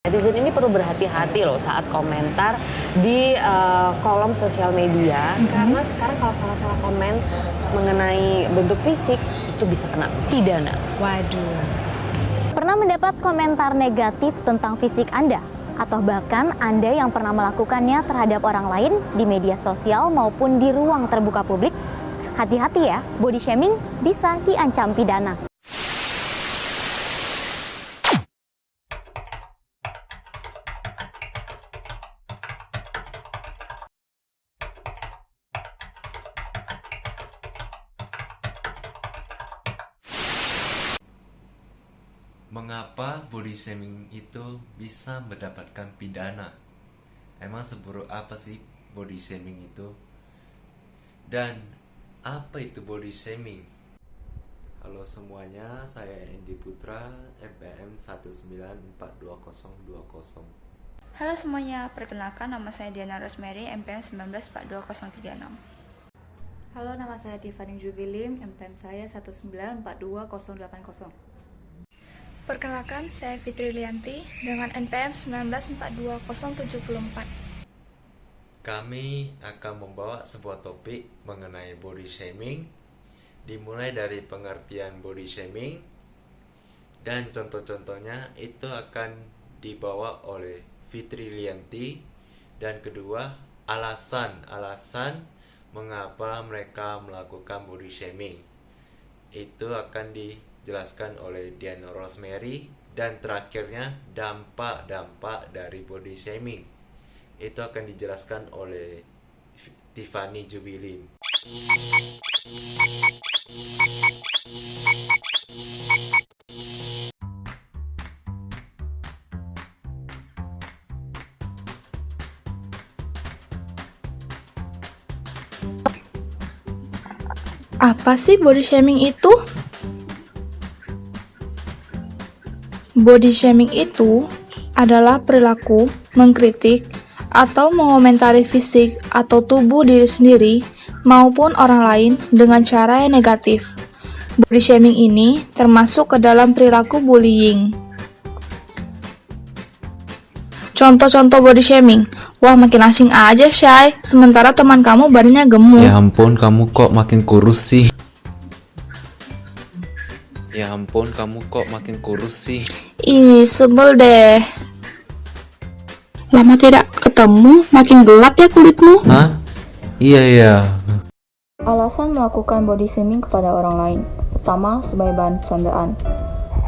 Netizen ini perlu berhati-hati loh saat komentar di kolom sosial media, karena sekarang kalau salah-salah komen mengenai bentuk fisik itu bisa kena pidana. Waduh. Pernah mendapat komentar negatif tentang fisik Anda? Atau bahkan Anda yang pernah melakukannya terhadap orang lain di media sosial maupun di ruang terbuka publik? Hati-hati ya, body shaming bisa diancam pidana. Mengapa body shaming itu bisa mendapatkan pidana? Emang seburuk apa sih body shaming itu? Dan apa itu body shaming? Halo semuanya, saya Andy Putra, MPM 1942020. Halo semuanya, perkenalkan nama saya Diana Rosemary, MPM 1942036. Halo, nama saya Tiffany Jubilim, MPM saya 1942080. Perkenalkan, saya Fitri Lianti dengan NPM 1942074. Kami akan membawa sebuah topik mengenai body shaming, dimulai dari pengertian body shaming, dan contoh-contohnya itu akan dibawa oleh Fitri Lianti, dan kedua, alasan-alasan mengapa mereka melakukan body shaming. Itu akan dijelaskan oleh Diana Rosemary, dan terakhirnya dampak-dampak dari body shaming itu akan dijelaskan oleh Tiffany Jubilim. Apa sih body shaming itu? Body shaming itu adalah perilaku mengkritik atau mengomentari fisik atau tubuh diri sendiri maupun orang lain dengan cara yang negatif. Body shaming ini termasuk ke dalam perilaku bullying. Contoh-contoh body shaming. Wah, makin asing aja, Shay. Sementara teman kamu badannya gemuk. Ya ampun, kamu kok makin kurus sih? Ya ampun, kamu kok makin kurus sih? Ih, sebel deh. Lama tidak ketemu, makin gelap ya kulitmu. Hah? Iya. Alasan melakukan body shaming kepada orang lain. Pertama, sebagai bahan candaan.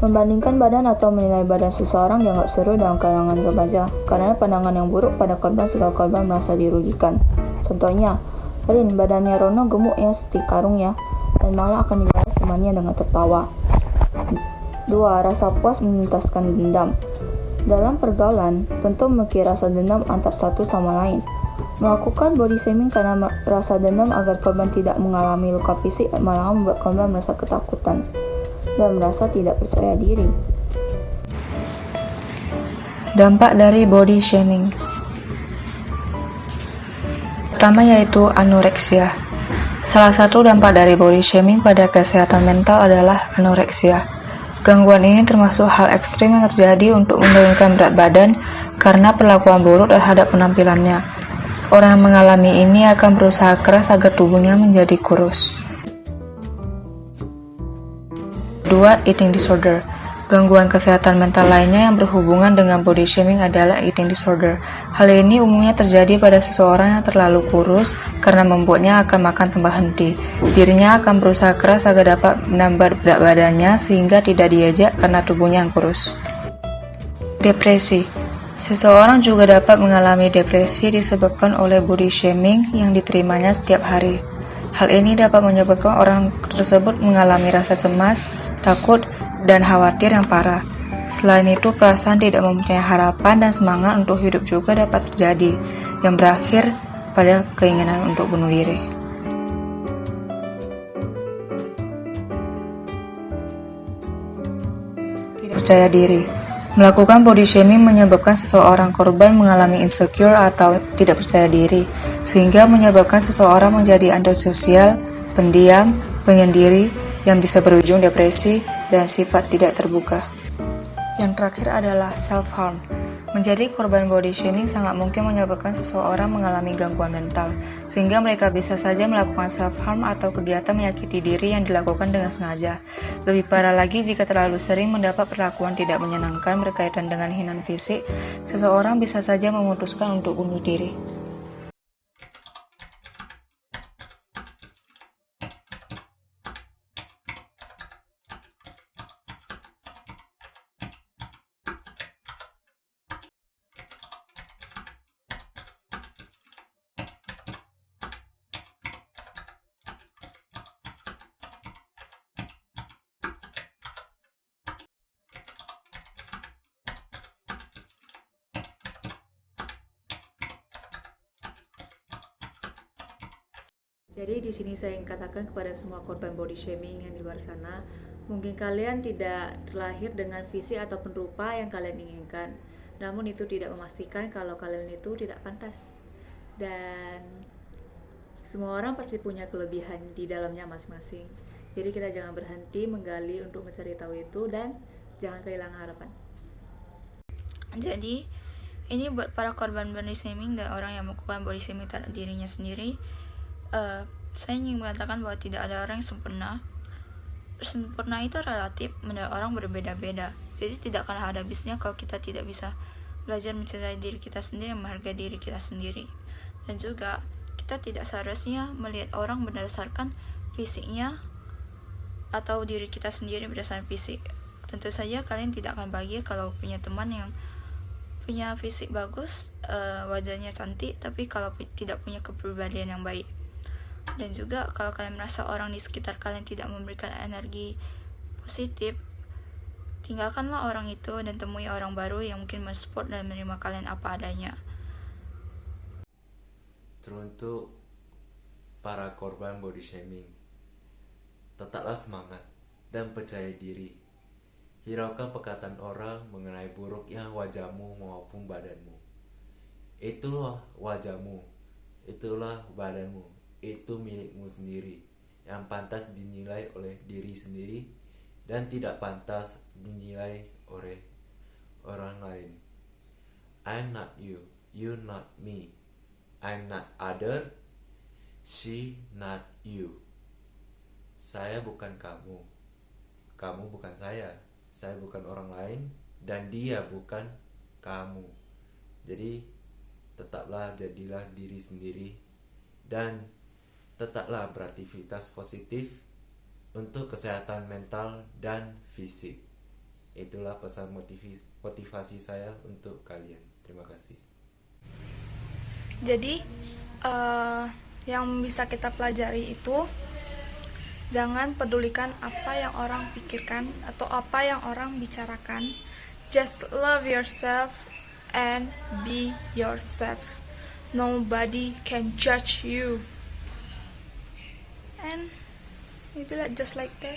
Membandingkan badan atau menilai badan seseorang dianggap seru dalam kalangan remaja, karena pandangan yang buruk pada korban sehingga korban merasa dirugikan. Contohnya, Rin, badannya Rono gemuk ya, seperti karung ya, dan malah akan dibahas temannya dengan tertawa. 2. Rasa puas menuntaskan dendam. Dalam pergaulan, tentu memiliki rasa dendam antar satu sama lain. Melakukan body shaming karena rasa dendam agar korban tidak mengalami luka fisik malah membuat korban merasa ketakutan dan merasa tidak percaya diri. Dampak dari body shaming. Pertama yaitu anoreksia. Salah satu dampak dari body shaming pada kesehatan mental adalah anoreksia. Gangguan ini termasuk hal ekstrim yang terjadi untuk menurunkan berat badan karena perlakuan buruk terhadap penampilannya. Orang yang mengalami ini akan berusaha keras agar tubuhnya menjadi kurus. 2. Eating disorder. Gangguan kesehatan mental lainnya yang berhubungan dengan body shaming adalah eating disorder. Hal ini umumnya terjadi pada seseorang yang terlalu kurus karena membuatnya akan makan tanpa henti. Dirinya akan berusaha keras agar dapat menambah berat badannya sehingga tidak diajak karena tubuhnya yang kurus. Depresi. Seseorang juga dapat mengalami depresi disebabkan oleh body shaming yang diterimanya setiap hari. Hal ini dapat menyebabkan orang tersebut mengalami rasa cemas, takut, dan khawatir yang parah. Selain itu, perasaan tidak mempunyai harapan dan semangat untuk hidup juga dapat terjadi, yang berakhir pada keinginan untuk bunuh diri. Tidak percaya diri. Melakukan body shaming menyebabkan seseorang korban mengalami insecure atau tidak percaya diri, sehingga menyebabkan seseorang menjadi antisosial, pendiam, penyendiri, yang bisa berujung depresi dan sifat tidak terbuka. Yang terakhir adalah self-harm. Menjadi korban body shaming sangat mungkin menyebabkan seseorang mengalami gangguan mental, sehingga mereka bisa saja melakukan self-harm atau kegiatan menyakiti diri yang dilakukan dengan sengaja. Lebih parah lagi jika terlalu sering mendapat perlakuan tidak menyenangkan berkaitan dengan hinaan fisik, seseorang bisa saja memutuskan untuk bunuh diri. Jadi di sini saya ingin katakan kepada semua korban body shaming yang di luar sana, mungkin kalian tidak terlahir dengan visi ataupun rupa yang kalian inginkan, namun itu tidak memastikan kalau kalian itu tidak pantas. Dan semua orang pasti punya kelebihan di dalamnya masing-masing. Jadi kita jangan berhenti menggali untuk mencari tahu itu dan jangan kehilangan harapan. Jadi ini buat para korban body shaming dan orang yang melakukan body shaming terhadap dirinya sendiri. Saya ingin mengatakan bahwa tidak ada orang yang sempurna. Sempurna itu relatif, menurut orang berbeda-beda. Jadi tidak akan ada habisnya kalau kita tidak bisa belajar mencintai diri kita sendiri, menghargai diri kita sendiri. Dan juga kita tidak seharusnya melihat orang berdasarkan fisiknya atau diri kita sendiri berdasarkan fisik. Tentu saja kalian tidak akan bahagia kalau punya teman yang punya fisik bagus, wajahnya cantik, tapi kalau tidak punya kepribadian yang baik. Dan juga kalau kalian merasa orang di sekitar kalian tidak memberikan energi positif, tinggalkanlah orang itu dan temui orang baru yang mungkin mensupport dan menerima kalian apa adanya. Teruntuk para korban body shaming, tetaplah semangat dan percaya diri. Hiraukan perkataan orang mengenai buruknya wajahmu maupun badanmu. Itulah wajahmu, itulah badanmu. Itu milikmu sendiri, yang pantas dinilai oleh diri sendiri dan tidak pantas dinilai oleh orang lain. I'm not you, you not me. I'm not other, she not you. Saya bukan kamu, kamu bukan saya bukan orang lain, dan dia bukan kamu. Jadi tetaplah jadilah diri sendiri dan tetaplah beraktivitas positif untuk kesehatan mental dan fisik. Itulah pesan motivasi saya untuk kalian. Terima kasih. Jadi yang bisa kita pelajari itu, jangan pedulikan apa yang orang pikirkan atau apa yang orang bicarakan. Just love yourself and be yourself. Nobody can judge you. And maybe just like that.